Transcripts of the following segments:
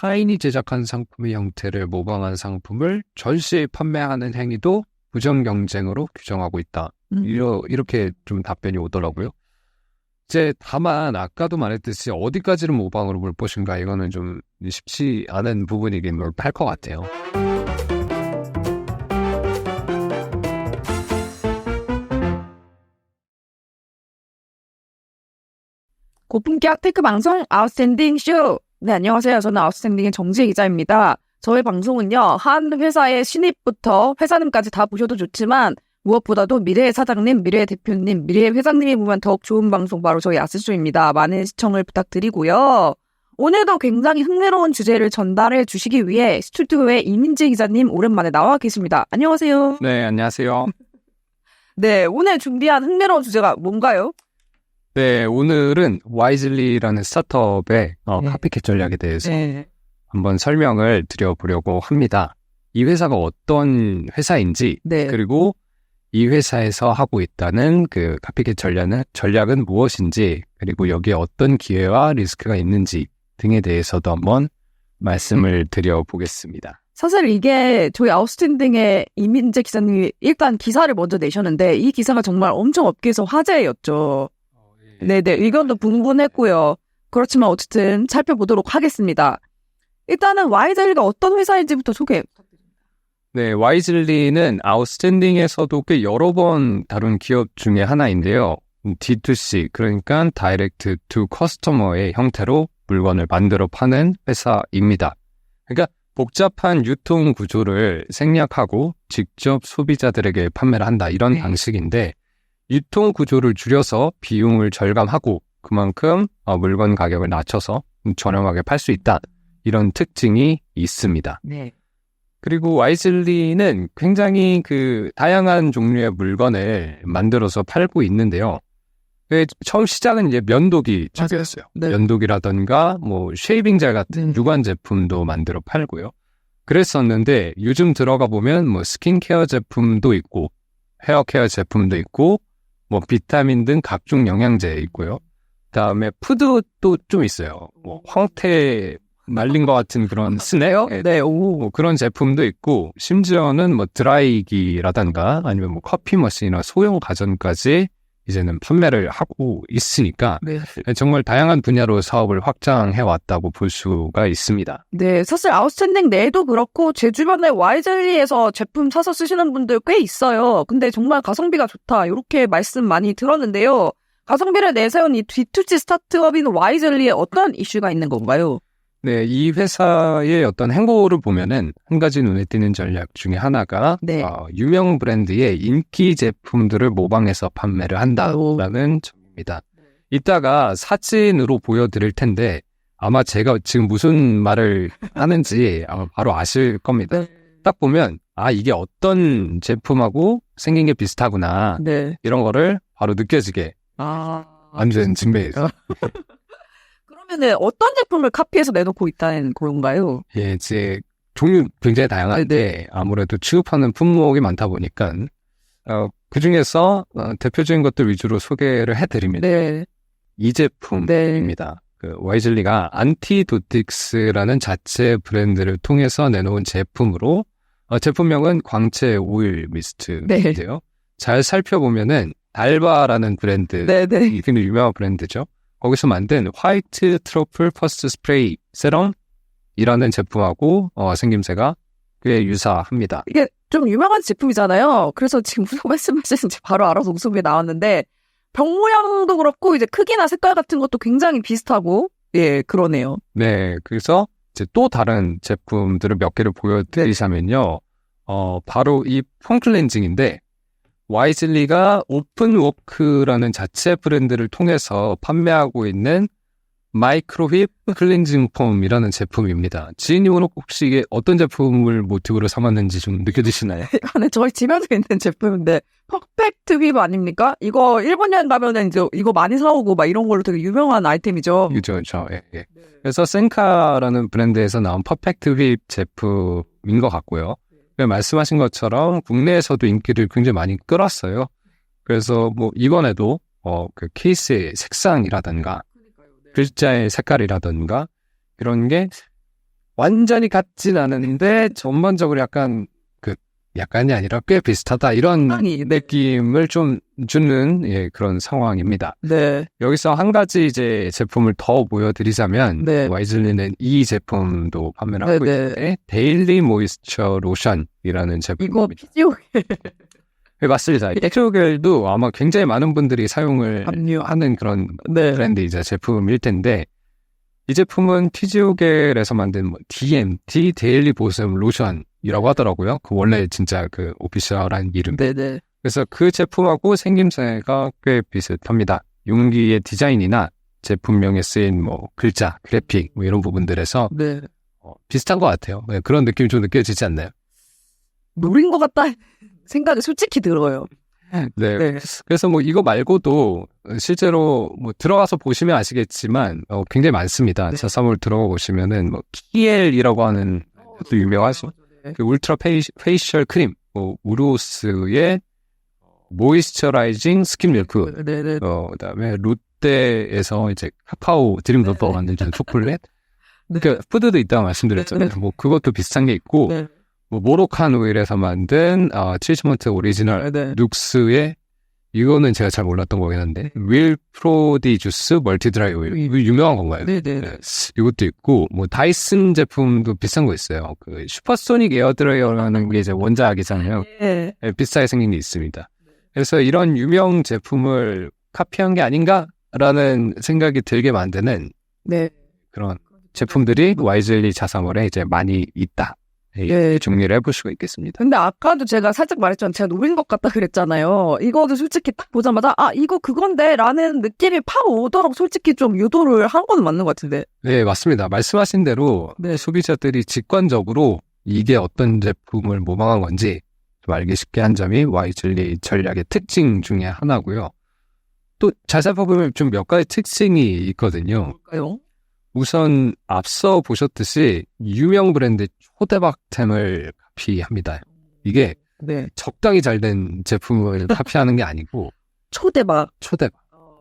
타인이 제작한 상품의 형태를 모방한 상품을 전시에 판매하는 행위도 부정경쟁으로 규정하고 있다. 이렇게 좀 답변이 오더라고요. 이제 다만 아까도 말했듯이 어디까지를 모방으로 볼 것인가 이거는 좀 쉽지 않은 부분이긴 할 것 같아요. 고품격 테크 방송 아웃스탠딩 쇼. 네, 안녕하세요. 저는 아웃스탠딩의 정지혜 기자입니다. 저희 방송은요, 한 회사의 신입부터 회사님까지 다 보셔도 좋지만 무엇보다도 미래의 사장님, 미래의 대표님, 미래의 회장님이 보면 더욱 좋은 방송 바로 저희 아스쇼입니다. 많은 시청을 부탁드리고요. 오늘도 굉장히 흥미로운 주제를 전달해 주시기 위해 스튜디오에 이민재 기자님 오랜만에 나와 계십니다. 안녕하세요. 네, 안녕하세요. 네, 오늘 준비한 흥미로운 주제가 뭔가요? 네, 오늘은 와이즐리라는 스타트업의 카피캣 전략에 대해서 한번 설명을 드려보려고 합니다. 이 회사가 어떤 회사인지, 그리고 이 회사에서 하고 있다는 그 카피캣 전략은 무엇인지, 그리고 여기에 어떤 기회와 리스크가 있는지 등에 대해서도 한번 말씀을 드려보겠습니다. 사실 이게 저희 아웃스탠딩의 이민재 기자님이 일단 기사를 먼저 내셨는데 이 기사가 정말 엄청 업계에서 화제였죠. 네네, 의견도 분분했고요. 그렇지만 어쨌든 살펴보도록 하겠습니다. 일단은 와이즐리가 어떤 회사인지부터 소개 부탁드립니다. 네, 와이즐리는 아웃스탠딩에서도 꽤 여러 번 다룬 기업 중에 하나인데요. D2C, 그러니까 다이렉트 투 커스터머의 형태로 물건을 만들어 파는 회사입니다. 그러니까 복잡한 유통 구조를 생략하고 직접 소비자들에게 판매를 한다, 이런 방식인데, 유통 구조를 줄여서 비용을 절감하고 그만큼 물건 가격을 낮춰서 저렴하게 팔 수 있다, 이런 특징이 있습니다. 네. 그리고 와이즐리는 굉장히 다양한 종류의 물건을 만들어서 팔고 있는데요. 처음 시작은 이제 면도기 쪽이었어요. 네. 면도기라던가 쉐이빙젤 같은 유관 제품도 만들어 팔고요. 그랬었는데 요즘 들어가 보면 스킨케어 제품도 있고 헤어케어 제품도 있고 비타민 등 각종 영양제 있고요. 그다음에 푸드도 좀 있어요. 황태 말린 것 같은 그런 스낵? 네, 그런 제품도 있고, 심지어는 드라이기라던가 아니면 커피 머신이나 소형 가전까지 이제는 판매를 하고 있으니까 정말 다양한 분야로 사업을 확장해 왔다고 볼 수가 있습니다. 네, 사실 아웃스탠딩 내도 그렇고 제 주변에 와이즐리에서 제품 사서 쓰시는 분들 꽤 있어요. 근데 정말 가성비가 좋다, 이렇게 말씀 많이 들었는데요. 가성비를 내세운 이 D2C 스타트업인 와이즐리에 어떤 이슈가 있는 건가요? 네, 이 회사의 어떤 행보를 보면은 한 가지 눈에 띄는 전략 중에 하나가 유명 브랜드의 인기 제품들을 모방해서 판매를 한다라는 점입니다. 이따가 사진으로 보여드릴 텐데 아마 제가 지금 무슨 말을 하는지 아마 바로 아실 겁니다. 딱 보면 이게 어떤 제품하고 생긴 게 비슷하구나, 이런 거를 바로 느껴지게 완전 증명해서. 그러면은 어떤 제품을 카피해서 내놓고 있다는 건가요? 예, 이제 종류 굉장히 다양한데 아무래도 취급하는 품목이 많다 보니까 그 중에서 대표적인 것들 위주로 소개를 해드리면 이 제품입니다. 와이즐리가 안티도틱스라는 자체 브랜드를 통해서 내놓은 제품으로 제품명은 광채 오일 미스트인데요. 잘 살펴보면은 달바라는 브랜드, 굉장히 유명한 브랜드죠. 거기서 만든 화이트 트러플 퍼스트 스프레이 세럼이라는 제품하고 생김새가 꽤 유사합니다. 이게 좀 유명한 제품이잖아요. 그래서 지금 무슨 말씀하시는지 바로 알아서 웃음이 나왔는데 병 모양도 그렇고 이제 크기나 색깔 같은 것도 굉장히 비슷하고 그러네요. 네, 그래서 이제 또 다른 제품들을 몇 개를 보여드리자면요. 바로 이 폼 클렌징인데 와이즐리가 오픈워크라는 자체 브랜드를 통해서 판매하고 있는 마이크로힙 클렌징 폼이라는 제품입니다. 지인님은 혹시 이게 어떤 제품을 모티브로 삼았는지 좀 느껴지시나요? 이거는 저희 집에도 있는 제품인데 퍼펙트 휩 아닙니까? 이거 일본 여행 가면은 이제 이거 많이 사오고 막 이런 걸로 되게 유명한 아이템이죠. 그렇죠. 예. 그래서 센카라는 브랜드에서 나온 퍼펙트 휩 제품인 것 같고요. 말씀하신 것처럼 국내에서도 인기를 굉장히 많이 끌었어요. 그래서 이번에도 그 케이스의 색상이라든가 글자의 색깔이라든가 이런 게 완전히 같진 않은데 전반적으로 약간이 아니라 꽤 비슷하다 이런 느낌을 좀 주는 그런 상황입니다. 네. 여기서 한 가지 이제 제품을 더 보여드리자면 네. 와이즐리는 이 제품도 판매를 하고 있는데 데일리 모이스처 로션이라는 제품입니다. 이거 피지오겔. 네, 맞습니다. 피지오겔도 아마 굉장히 많은 분들이 사용을 하는 그런 브랜드 이제 제품일 텐데 이 제품은 피지오겔에서 만든 DMT 데일리 보습 로션이라고 하더라고요. 그 원래 진짜 그 오피셜한 이름. 네네. 그래서 그 제품하고 생김새가 꽤 비슷합니다. 용기의 디자인이나 제품명에 쓰인 글자, 그래픽 이런 부분들에서 비슷한 것 같아요. 네, 그런 느낌이 좀 느껴지지 않나요? 노린 것 같다 생각이 솔직히 들어요. 네. 그래서 이거 말고도 실제로 들어가서 보시면 아시겠지만 굉장히 많습니다. 자사몰 들어가 보시면은 키엘이라고 하는 또 유명하죠. 그 울트라 페이셜 크림, 우로스의 모이스처라이징 스킨 밀크, 그다음에 롯데에서 이제 카카오 드림버터 만든 초콜릿, 그러니까 푸드도 있다고 말씀드렸잖아요. 그것도 비슷한 게 있고. 모로칸 오일에서 만든 트리트먼트 오리지널 눅스의 이거는 제가 잘 몰랐던 거긴 한데 윌 프로디 주스 멀티 드라이 오일 이거 유명한 건가요? 네. 이것도 있고 다이슨 제품도 비싼 거 있어요. 그 슈퍼소닉 에어드라이어라는 게 이제 원작이잖아요. 비싸게 생긴 게 있습니다. 그래서 이런 유명 제품을 카피한 게 아닌가라는 생각이 들게 만드는 그런 제품들이 와이즐리 자사몰에 이제 많이 있다. 정리를 해볼 수가 있겠습니다. 근데 아까도 제가 살짝 말했지만 제가 노린 것 같다 그랬잖아요. 이거도 솔직히 딱 보자마자 이거 그건데 라는 느낌이 팍 오도록 솔직히 좀 유도를 한 건 맞는 것 같은데. 네, 맞습니다. 말씀하신 대로 소비자들이 직관적으로 이게 어떤 제품을 모방한 건지 좀 알기 쉽게 한 점이 와이즐리 전략의 특징 중에 하나고요. 또 잘 살펴보면 좀 몇 가지 특징이 있거든요. 뭘까요? 우선 앞서 보셨듯이 유명 브랜드 초대박템을 카피합니다. 이게 적당히 잘 된 제품을 카피하는 게 아니고 초대박.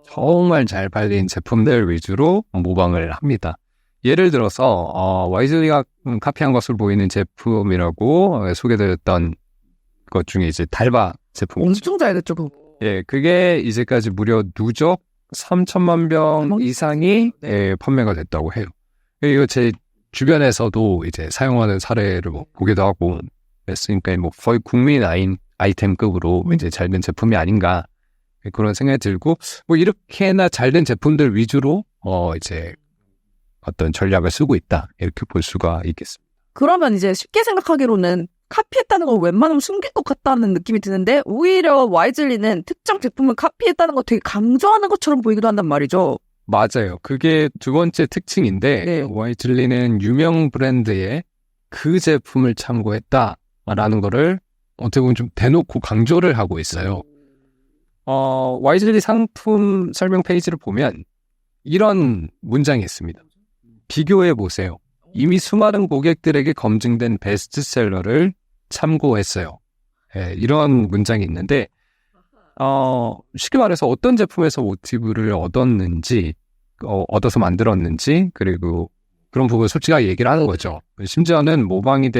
정말 잘 팔린 제품들 위주로 모방을 합니다. 예를 들어서 와이즐리가 카피한 것으로 보이는 제품이라고 소개드렸던 것 중에 이제 달바 제품 엄청 잘 됐죠. 그거. 그게 이제까지 무려 누적 3천만 병 이상이 판매가 됐다고 해요. 이거 제 주변에서도 이제 사용하는 사례를 보기도 하고 그랬으니까 거의 국민 아이템급으로 이제 잘된 제품이 아닌가 그런 생각이 들고 이렇게나 잘된 제품들 위주로 이제 어떤 전략을 쓰고 있다 이렇게 볼 수가 있겠습니다. 그러면 이제 쉽게 생각하기로는 카피했다는 걸 웬만하면 숨길 것 같다는 느낌이 드는데 오히려 와이즐리는 특정 제품을 카피했다는 거 되게 강조하는 것처럼 보이기도 한단 말이죠. 맞아요. 그게 두 번째 특징인데 와이즐리는 유명 브랜드의 그 제품을 참고했다라는 거를 어떻게 보면 좀 대놓고 강조를 하고 있어요. 와이즐리 상품 설명 페이지를 보면 이런 문장이 있습니다. 비교해 보세요. 이미 수많은 고객들에게 검증된 베스트셀러를 참고했어요. 이런 문장이 있는데 쉽게 말해서 어떤 제품에서 모티브를 얻어서 만들었는지 그리고 그런 부분을 솔직하게 얘기를 하는 거죠. 심지어는 모방이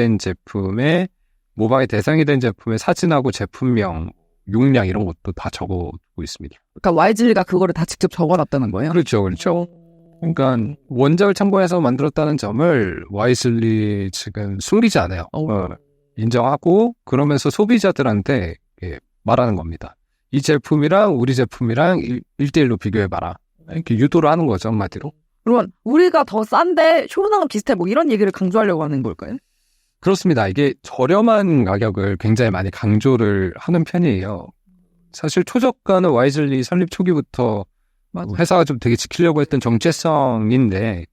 대상이 된 제품의 사진하고 제품명, 용량 이런 것도 다 적어두고 있습니다. 그러니까 와이즐리가 그거를 다 직접 적어놨다는 거예요? 그렇죠. 그러니까 원작을 참고해서 만들었다는 점을 와이즐리 측은 숨기지 않아요. 인정하고 그러면서 소비자들한테 말하는 겁니다. 이 제품이랑 우리 제품이랑 1대1로 비교해봐라. 이렇게 유도를 하는 거죠, 한마디로. 그러면 우리가 더 싼데 효능은 비슷해 이런 얘기를 강조하려고 하는 걸까요? 그렇습니다. 이게 저렴한 가격을 굉장히 많이 강조를 하는 편이에요. 사실 초저가는 와이즐리 설립 초기부터 회사가 좀 되게 지키려고 했던 정체성인데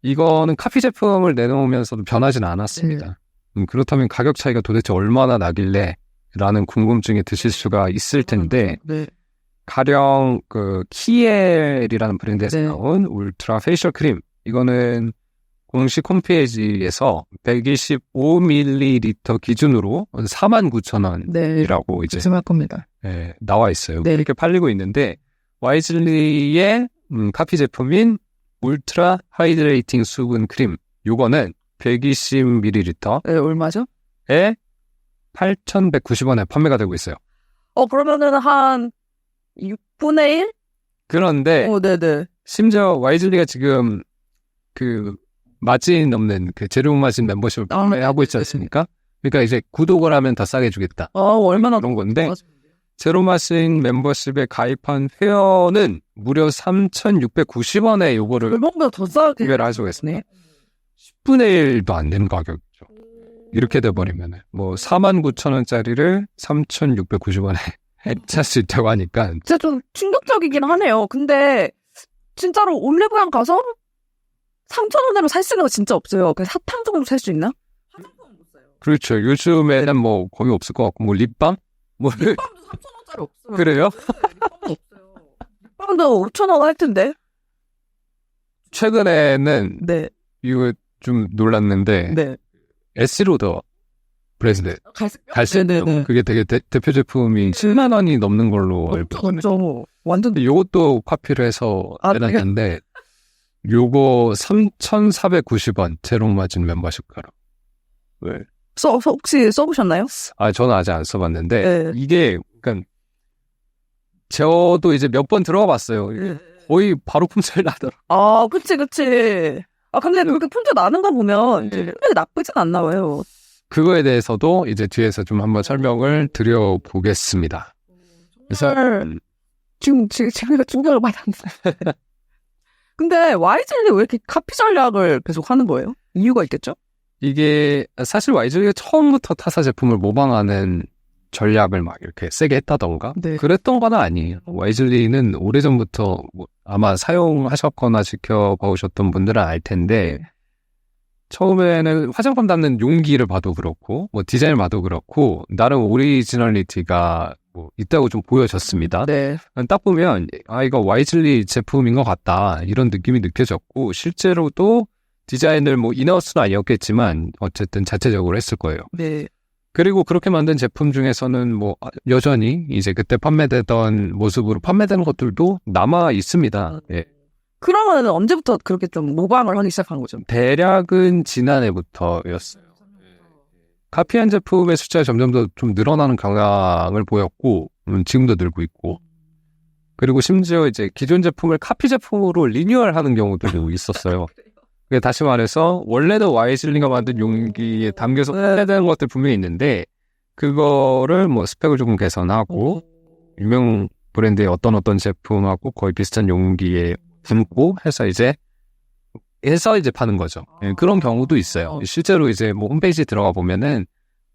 이거는 카피 제품을 내놓으면서도 변하지는 않았습니다. 그렇다면 가격 차이가 도대체 얼마나 나길래 라는 궁금증이 드실 수가 있을 텐데 가령 그 키엘이라는 브랜드에서 나온 울트라 페이셜 크림 이거는 공식 홈페이지에서 125ml 기준으로 49,000원이라고 이제 겁니다. 나와 있어요. 이렇게 팔리고 있는데 와이즐리의 카피 제품인 울트라 하이드레이팅 수분 크림 요거는 120ml에 네, 얼마죠? 8,190원에 판매가 되고 있어요. 그러면은 한 6분의 1? 그런데 네네. 심지어 와이즐리가 지금 그 마진 없는 그 제로 마진 멤버십을 판매하고 있지 않습니까? 그러니까 이제 구독을 하면 더 싸게 주겠다. 얼마나 그런 건데 제로 마진 멤버십에 가입한 회원은 무려 3,690원에 요거를 얼마보다 더 싸게 구매를 하시고 있습니다. 10분의 1도 안 되는 가격이죠. 이렇게 돼버리면 뭐 49,000원짜리를 3,690원에 살 수 있다고 하니까 진짜 좀 충격적이긴 하네요. 근데 진짜로 올리브영 가서 3,000원으로 살 수 있는 거 진짜 없어요. 그냥 사탕 정도 살 수 있나? 화장품은 못 사요. 그렇죠. 요즘에는 뭐 거의 없을 것 같고 뭐 립밤? 뭐 립밤도 3,000원짜리 없어요. 그래요? 립밤도 없어요. 립밤도 5,000원 할 텐데. 최근에는 네. 이거 좀 놀랐는데 네. 에스로더 브랜드 갈색 네네네. 그게 되게 대표 제품이 7만 원이 넘는 걸로 알고 있거든요. 맞죠. 완전. 근데 요것도 카피를 해서 내놨는데 요거 3,490원 제로 마진 멤버십 가로. 네. 혹시 써보셨나요? 저는 아직 안 써봤는데 네. 이게 그러니까 저도 이제 몇 번 들어가 봤어요. 네. 거의 바로 품질 나더라고요. 그치. 근데 그렇게 품질 나는 거 보면 품질이 나쁘진 않나 봐요. 그거에 대해서도 이제 뒤에서 좀 한번 설명을 드려보겠습니다. 그래서 지금 제가 충격을 받았는데. 근데 와이즐리 왜 이렇게 카피 전략을 계속 하는 거예요? 이유가 있겠죠? 이게 사실 와이즐리가 처음부터 타사 제품을 모방하는 전략을 막 이렇게 세게 했다던가 네. 그랬던 건 아니에요. 와이즐리는 오래전부터 아마 사용하셨거나 지켜보셨던 분들은 알 텐데 처음에는 화장품 담는 용기를 봐도 그렇고 뭐 디자인을 봐도 그렇고 나름 오리지널리티가 뭐 있다고 좀 보여졌습니다. 네. 딱 보면 이거 와이즐리 제품인 것 같다 이런 느낌이 느껴졌고 실제로도 디자인을 뭐 인하우스는 아니었겠지만 어쨌든 자체적으로 했을 거예요. 네. 그리고 그렇게 만든 제품 중에서는 뭐 여전히 이제 그때 판매되던 모습으로 판매되는 것들도 남아 있습니다. 예. 그러면 언제부터 그렇게 좀 모방을 하기 시작한 거죠? 대략은 지난해부터였어요. 카피한 제품의 숫자가 점점 더 좀 늘어나는 경향을 보였고 지금도 늘고 있고 그리고 심지어 이제 기존 제품을 카피 제품으로 리뉴얼하는 경우도 있었어요. 다시 말해서 원래는 와이즐리가 만든 용기에 담겨서 판매되는 것들 분명히 있는데 그거를 뭐 스펙을 조금 개선하고 유명 브랜드의 어떤 제품하고 거의 비슷한 용기에 담고 해서 이제 파는 거죠. 그런 경우도 있어요. 실제로 이제 뭐 홈페이지에 들어가 보면은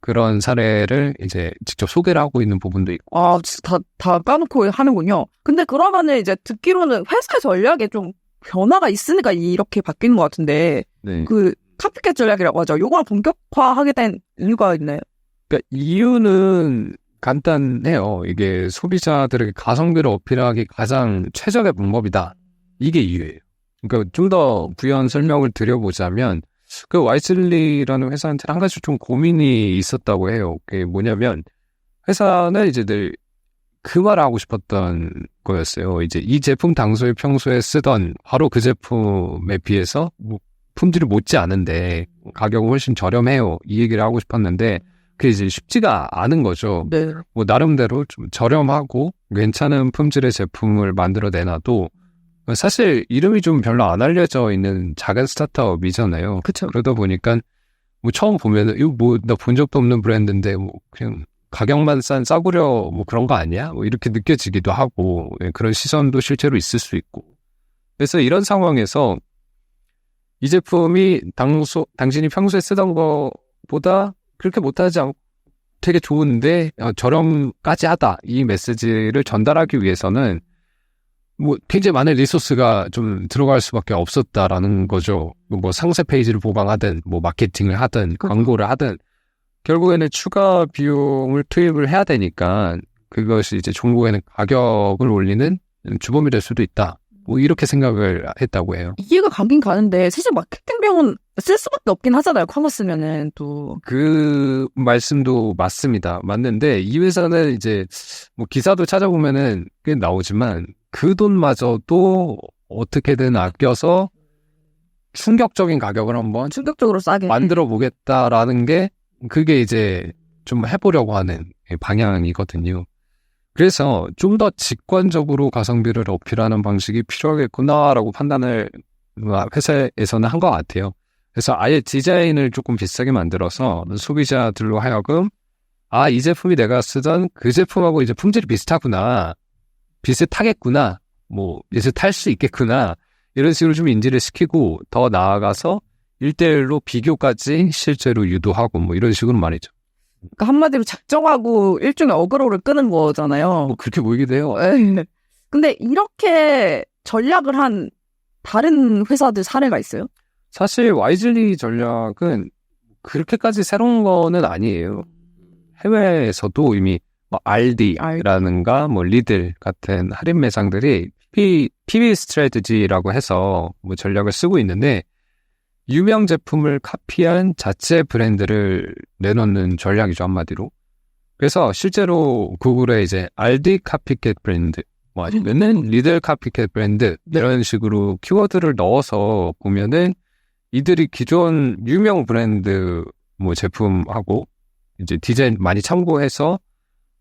그런 사례를 이제 직접 소개를 하고 있는 부분도 있고. 진짜 다 까놓고 하는군요. 근데 그러면은 이제 듣기로는 회사 전략에 좀 변화가 있으니까 이렇게 바뀌는 것 같은데, 네. 그 카피캣 전략이라고 하죠. 요걸 본격화하게 된 이유가 있나요? 그러니까 이유는 간단해요. 이게 소비자들에게 가성비를 어필하기 가장 최적의 방법이다. 이게 이유예요. 그러니까 좀 더 부연 설명을 드려보자면 그 와이즐리라는 회사한테 한 가지 좀 고민이 있었다고 해요. 그게 뭐냐면 회사는 이제 늘 그 말을 하고 싶었던 거였어요. 이제 이 제품 당소에 평소에 쓰던 바로 그 제품에 비해서 뭐 품질이 못지 않은데 가격은 훨씬 저렴해요. 이 얘기를 하고 싶었는데 그게 이제 쉽지가 않은 거죠. 네. 뭐 나름대로 좀 저렴하고 괜찮은 품질의 제품을 만들어 내놔도 사실 이름이 좀 별로 안 알려져 있는 작은 스타트업이잖아요. 그쵸. 그러다 보니까 뭐 처음 보면은 이거 뭐 나 본 적도 없는 브랜드인데 뭐 그냥 가격만 싸구려 뭐 그런 거 아니야? 뭐 이렇게 느껴지기도 하고 그런 시선도 실제로 있을 수 있고. 그래서 이런 상황에서 이 제품이 당신이 평소에 쓰던 거보다 그렇게 못하지 않고 되게 좋은데 저렴까지 하다 이 메시지를 전달하기 위해서는 뭐 굉장히 많은 리소스가 좀 들어갈 수밖에 없었다라는 거죠. 뭐 상세 페이지를 보강하든 뭐 마케팅을 하든 광고를 하든 결국에는 추가 비용을 투입을 해야 되니까 그것이 이제 종국에는 가격을 올리는 주범이 될 수도 있다. 뭐 이렇게 생각을 했다고 해요. 이해가 가긴 가는데 사실 마케팅 비용은 쓸 수밖에 없긴 하잖아요. 커머스면은 또. 그 말씀도 맞습니다. 맞는데 이 회사는 이제 뭐 기사도 찾아보면은 꽤 나오지만 그 돈마저도 어떻게든 아껴서 충격적인 가격을 한번 충격적으로 싸게 만들어 보겠다라는 게 그게 이제 좀 해보려고 하는 방향이거든요. 그래서 좀 더 직관적으로 가성비를 어필하는 방식이 필요하겠구나라고 판단을 회사에서는 한 것 같아요. 그래서 아예 디자인을 조금 비싸게 만들어서 소비자들로 하여금 이 제품이 내가 쓰던 그 제품하고 이제 품질이 비슷하구나, 비슷하겠구나, 뭐 비슷할 수 있겠구나, 이런 식으로 좀 인지를 시키고 더 나아가서 1대1로 비교까지 실제로 유도하고 뭐 이런 식으로 말이죠. 그러니까 한마디로 작정하고 일종의 어그로를 끄는 거잖아요. 뭐 그렇게 보이기도 해요. 근데 이렇게 전략을 한 다른 회사들 사례가 있어요? 사실 와이즐리 전략은 그렇게까지 새로운 거는 아니에요. 해외에서도 이미 뭐 알디라든가 뭐 리들 같은 할인 매장들이 PB 스트래티지라고 해서 뭐 전략을 쓰고 있는데, 유명 제품을 카피한 자체 브랜드를 내놓는 전략이죠, 한마디로. 그래서 실제로 구글에 이제 알디 카피캣 브랜드, 뭐 아니면은 리들 카피캣 브랜드 이런 식으로 키워드를 넣어서 보면은 이들이 기존 유명 브랜드 뭐 제품하고 이제 디자인 많이 참고해서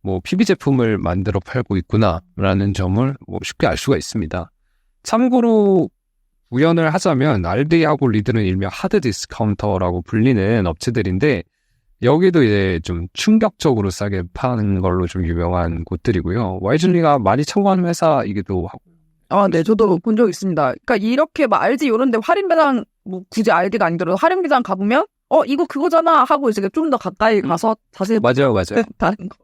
뭐 PB 제품을 만들어 팔고 있구나라는 점을 뭐 쉽게 알 수가 있습니다. 참고로 구현을 하자면 알디하고 리들은 일명 하드 디스카운터라고 불리는 업체들인데, 여기도 이제 좀 충격적으로 싸게 파는 걸로 좀 유명한 곳들이고요. 와이즐리가 많이 참고하는 회사이기도 하고. 네, 저도 본 적 있습니다. 그러니까 이렇게 막 알디 이런 데 할인 매장, 뭐 굳이 알디가 아니더라도 할인 매장 가보면 이거 그거잖아 하고 이제 좀 더 가까이 가서 자세히 맞아요. 다른 거.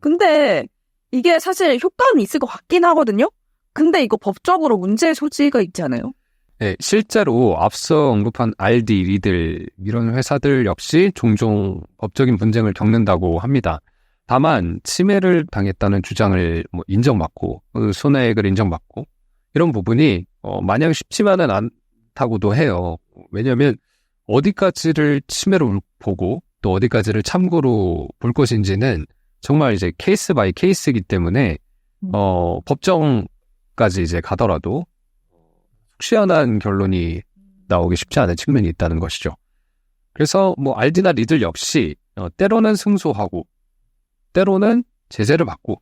근데 이게 사실 효과는 있을 것 같긴 하거든요. 근데 이거 법적으로 문제의 소지가 있지 않아요? 네, 실제로 앞서 언급한 알디, 리들 이런 회사들 역시 종종 법적인 분쟁을 겪는다고 합니다. 다만 침해를 당했다는 주장을 뭐 인정받고 손해액을 인정받고 이런 부분이 마냥 쉽지만은 않다고도 해요. 왜냐하면 어디까지를 침해로 보고 또 어디까지를 참고로 볼 것인지는 정말 이제 케이스 바이 케이스이기 때문에 법정까지 이제 가더라도 시원한 결론이 나오기 쉽지 않은 측면이 있다는 것이죠. 그래서 뭐 알디나 리들 역시 때로는 승소하고 때로는 제재를 받고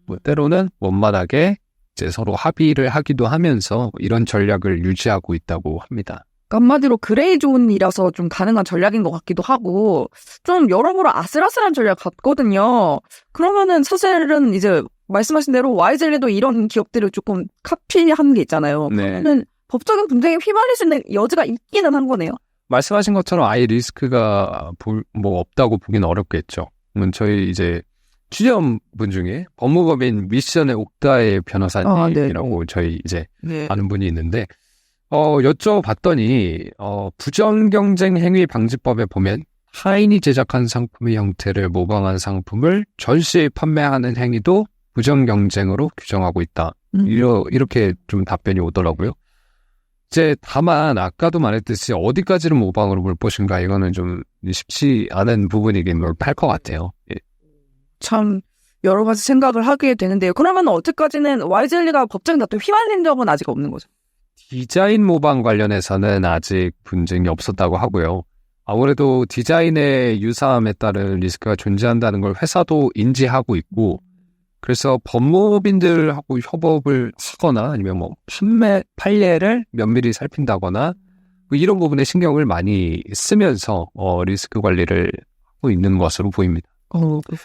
뭐 때로는 원만하게 이제 서로 합의를 하기도 하면서 이런 전략을 유지하고 있다고 합니다. 한마디로 그레이 존이라서 좀 가능한 전략인 것 같기도 하고 좀 여러모로 아슬아슬한 전략 같거든요. 그러면은 사실은 이제 말씀하신 대로 와이즐리도 이런 기업들을 조금 카피하는 게 있잖아요. 네. 그러면은 법적인 분쟁에 휘말릴 수 있는 여지가 있기는 한 거네요. 말씀하신 것처럼 아예 리스크가 뭐 없다고 보기는 어렵겠죠. 저희 이제 취재원분 중에 법무법인 미션의 옥다의 변호사님이라고 저희 이제 아는 분이 있는데 여쭤봤더니 부정경쟁 행위 방지법에 보면 타인이 제작한 상품의 형태를 모방한 상품을 전시 판매하는 행위도 부정경쟁으로 규정하고 있다. 이렇게 좀 답변이 오더라고요. 이제 다만 아까도 말했듯이 어디까지는 모방으로 볼 것인가 이거는 좀 쉽지 않은 부분이긴 할 것 같아요. 예. 참 여러 가지 생각을 하게 되는데요. 그러면 어디까지는 와이즐리가 법적인 다툼에 휘말린 적은 아직 없는 거죠? 디자인 모방 관련해서는 아직 분쟁이 없었다고 하고요. 아무래도 디자인의 유사함에 따른 리스크가 존재한다는 걸 회사도 인지하고 있고, 그래서 법무법인들하고 협업을 하거나 아니면 뭐 판례를 면밀히 살핀다거나 뭐 이런 부분에 신경을 많이 쓰면서 리스크 관리를 하고 있는 것으로 보입니다.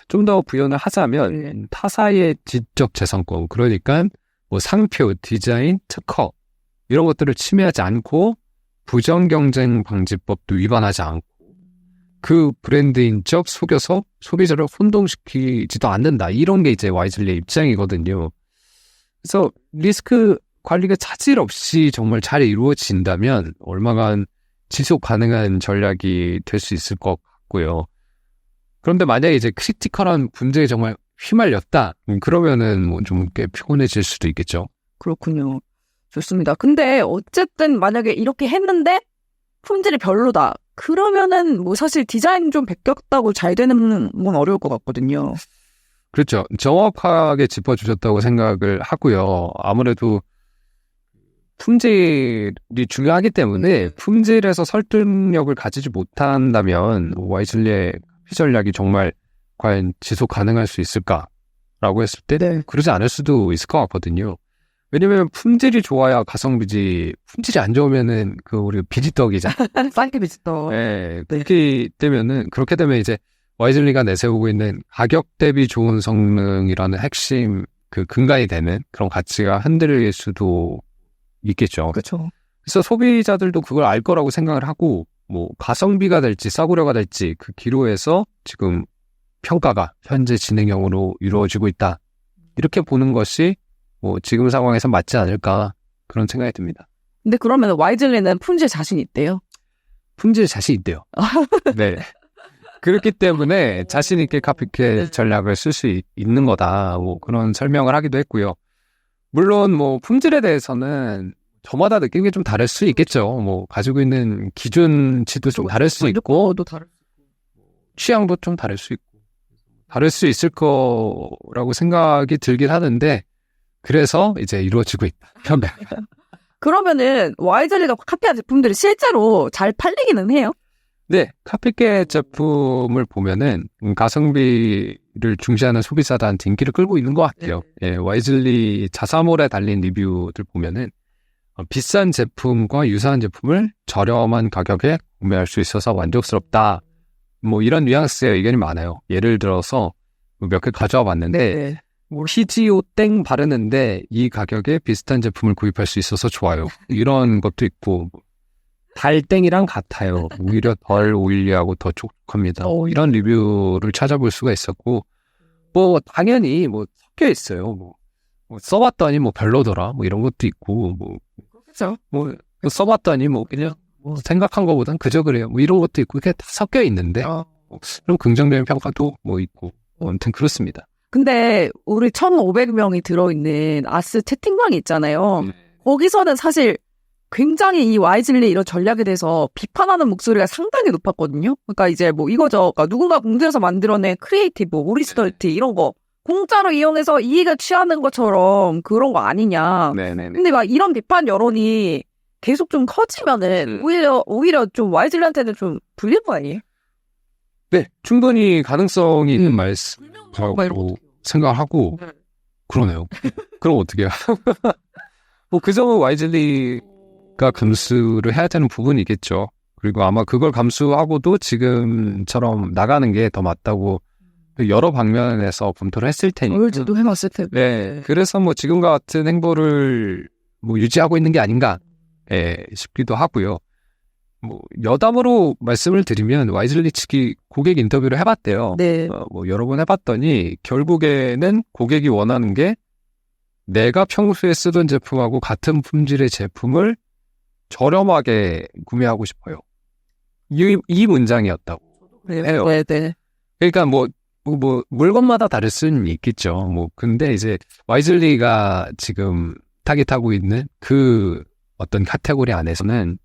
좀 더 부연을 하자면 타사의 지적 재산권, 그러니까 뭐 상표, 디자인, 특허 이런 것들을 침해하지 않고 부정경쟁 방지법도 위반하지 않고 그 브랜드인 적 속여서 소비자를 혼동시키지도 않는다. 이런 게 이제 와이즐리의 입장이거든요. 그래서 리스크 관리가 차질 없이 정말 잘 이루어진다면 얼마간 지속 가능한 전략이 될 수 있을 것 같고요. 그런데 만약에 이제 크리티컬한 분쟁에 정말 휘말렸다. 그러면은 뭐 좀 꽤 피곤해질 수도 있겠죠. 그렇군요. 좋습니다. 근데 어쨌든 만약에 이렇게 했는데 품질이 별로다. 그러면은 뭐 사실 디자인 좀 베꼈다고 잘 되는 건 어려울 것 같거든요. 그렇죠. 정확하게 짚어주셨다고 생각을 하고요. 아무래도 품질이 중요하기 때문에 품질에서 설득력을 가지지 못한다면 와이즐리의 카피 전략이 정말 과연 지속 가능할 수 있을까라고 했을 때 그러지 않을 수도 있을 것 같거든요. 왜냐면 품질이 좋아야 가성비지, 품질이 안 좋으면은 우리 비지떡이잖아. 싼게 비지떡. 네, 그렇게 되면 이제 와이즐리가 내세우고 있는 가격 대비 좋은 성능이라는 핵심 근간이 되는 그런 가치가 흔들릴 수도 있겠죠. 그렇죠. 그래서 소비자들도 그걸 알 거라고 생각을 하고 뭐 가성비가 될지 싸구려가 될지 그 기로에서 지금 평가가 현재 진행형으로 이루어지고 있다. 이렇게 보는 것이 뭐 지금 상황에서 맞지 않을까 그런 생각이 듭니다. 근데 그러면 와이즐리는 품질 자신 있대요? 품질 자신 있대요. 네. 그렇기 때문에 자신 있게 카피캣 전략을 쓸 수 있는 거다. 뭐 그런 설명을 하기도 했고요. 물론 뭐 품질에 대해서는 저마다 느끼는 게 좀 다를 수 있겠죠. 뭐 가지고 있는 기준치도 좀 다를 수 있고, 취향도 좀 다를 수 있고, 다를 수 있을 거라고 생각이 들긴 하는데, 그래서 이제 이루어지고 있다. 그러면은 와이즐리가 카피한 제품들이 실제로 잘 팔리기는 해요? 네, 카피캣 제품을 보면은 가성비를 중시하는 소비자들한테 인기를 끌고 있는 것 같아요. 예, 와이즐리 자사몰에 달린 리뷰들 보면은 비싼 제품과 유사한 제품을 저렴한 가격에 구매할 수 있어서 만족스럽다. 뭐 이런 뉘앙스의 의견이 많아요. 예를 들어서 몇 개 가져와 봤는데 히지오 땡 바르는데 이 가격에 비슷한 제품을 구입할 수 있어서 좋아요. 이런 것도 있고 달땡이랑 같아요. 오히려 덜 오일리하고 더 촉촉합니다. 이런 리뷰를 찾아볼 수가 있었고, 뭐 당연히 뭐 섞여 있어요. 뭐 써봤더니 뭐 별로더라. 뭐 이런 것도 있고, 그렇죠. 뭐 써봤더니 뭐 그냥 뭐 생각한 것보단 그저 그래요. 뭐 이런 것도 있고, 이렇게 다 섞여 있는데, 그럼 긍정적인 평가도 뭐 있고, 아무튼 그렇습니다. 근데 우리 1,500명이 들어있는 아스 채팅방이 있잖아요. 거기서는 사실 굉장히 이 와이즐리 이런 전략에 대해서 비판하는 목소리가 상당히 높았거든요. 그러니까 이제 뭐 이거죠. 그러니까 누군가 공들여서 만들어낸 크리에이티브, 오리지널티 이런 거 공짜로 이용해서 이익을 취하는 것처럼 그런 거 아니냐. 근데 막 이런 비판 여론이 계속 좀 커지면은 오히려 좀 와이즐리한테는 좀 불리한 거 아니에요? 네, 충분히 가능성이 있는 말씀이라고 생각하고 그러네요. 그럼 어떻게 해요? 뭐 그 점은 와이즐리가 감수를 해야 되는 부분이겠죠. 그리고 아마 그걸 감수하고도 지금처럼 나가는 게 더 맞다고 여러 방면에서 검토를 했을 테니까. 의지도 해놨을 테고. 네, 그래서 뭐 지금과 같은 행보를 뭐 유지하고 있는 게 아닌가 싶기도 하고요. 뭐 여담으로 말씀을 드리면 와이즐리 측이 고객 인터뷰를 해봤대요. 네. 뭐 여러 번 해봤더니 결국에는 고객이 원하는 게 내가 평소에 쓰던 제품하고 같은 품질의 제품을 저렴하게 구매하고 싶어요. 이 문장이었다고 해요. 네. 그러니까 뭐 물건마다 다를 수는 있겠죠. 뭐 근데 이제 와이즐리가 지금 타깃하고 있는 그 어떤 카테고리 안에서는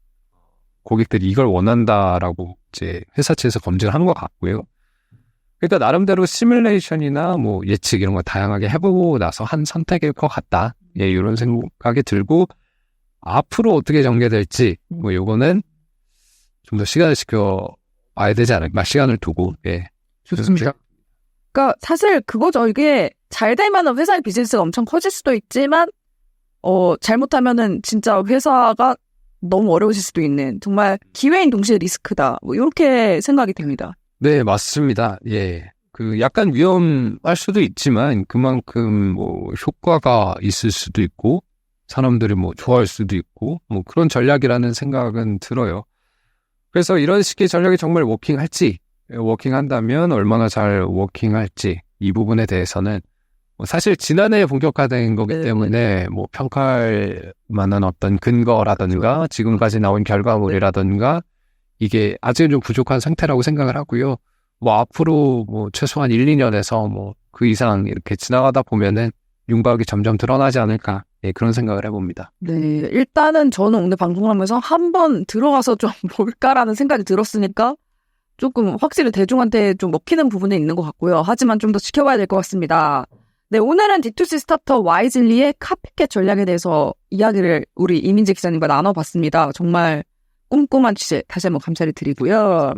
고객들이 이걸 원한다라고 이제 회사 측에서 검증을 한 것 같고요. 그러니까 나름대로 시뮬레이션이나 뭐 예측 이런 거 다양하게 해보고 나서 한 선택일 것 같다. 예, 이런 생각이 들고 앞으로 어떻게 전개될지 뭐 요거는 좀 더 시간을 지켜봐야 되지 않을까. 시간을 두고 좋습니다. 그러니까 사실 그거죠. 이게 잘 되면은 회사의 비즈니스가 엄청 커질 수도 있지만 잘못하면은 진짜 회사가 너무 어려우실 수도 있는 정말 기회인 동시에 리스크다. 뭐 이렇게 생각이 됩니다. 네, 맞습니다. 예. 약간 위험할 수도 있지만 그만큼 뭐 효과가 있을 수도 있고 사람들이 뭐 좋아할 수도 있고 뭐 그런 전략이라는 생각은 들어요. 그래서 이런 식의 전략이 정말 워킹한다면 얼마나 잘 워킹할지 이 부분에 대해서는 사실 지난해에 본격화된 거기 때문에 뭐 평가할 만한 어떤 근거라든가 지금까지 나온 결과물이라든가 이게 아직은 좀 부족한 상태라고 생각을 하고요. 뭐 앞으로 뭐 최소한 1, 2년에서 뭐 그 이상 이렇게 지나가다 보면은 윤곽이 점점 드러나지 않을까 그런 생각을 해봅니다. 네, 일단은 저는 오늘 방송하면서 한번 들어가서 좀 볼까라는 생각이 들었으니까 조금 확실히 대중한테 좀 먹히는 부분이 있는 것 같고요. 하지만 좀 더 지켜봐야 될 것 같습니다. 네, 오늘은 D2C 스타트업 와이즐리의 카피캣 전략에 대해서 이야기를 우리 이민재 기자님과 나눠봤습니다. 정말 꼼꼼한 취재 다시 한번 감사를 드리고요.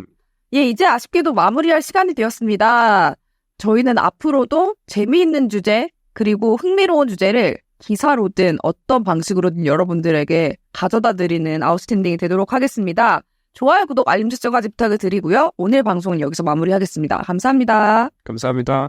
예, 이제 아쉽게도 마무리할 시간이 되었습니다. 저희는 앞으로도 재미있는 주제 그리고 흥미로운 주제를 기사로든 어떤 방식으로든 여러분들에게 가져다 드리는 아웃스탠딩이 되도록 하겠습니다. 좋아요, 구독, 알림 설정까지 부탁을 드리고요. 오늘 방송은 여기서 마무리하겠습니다. 감사합니다. 감사합니다.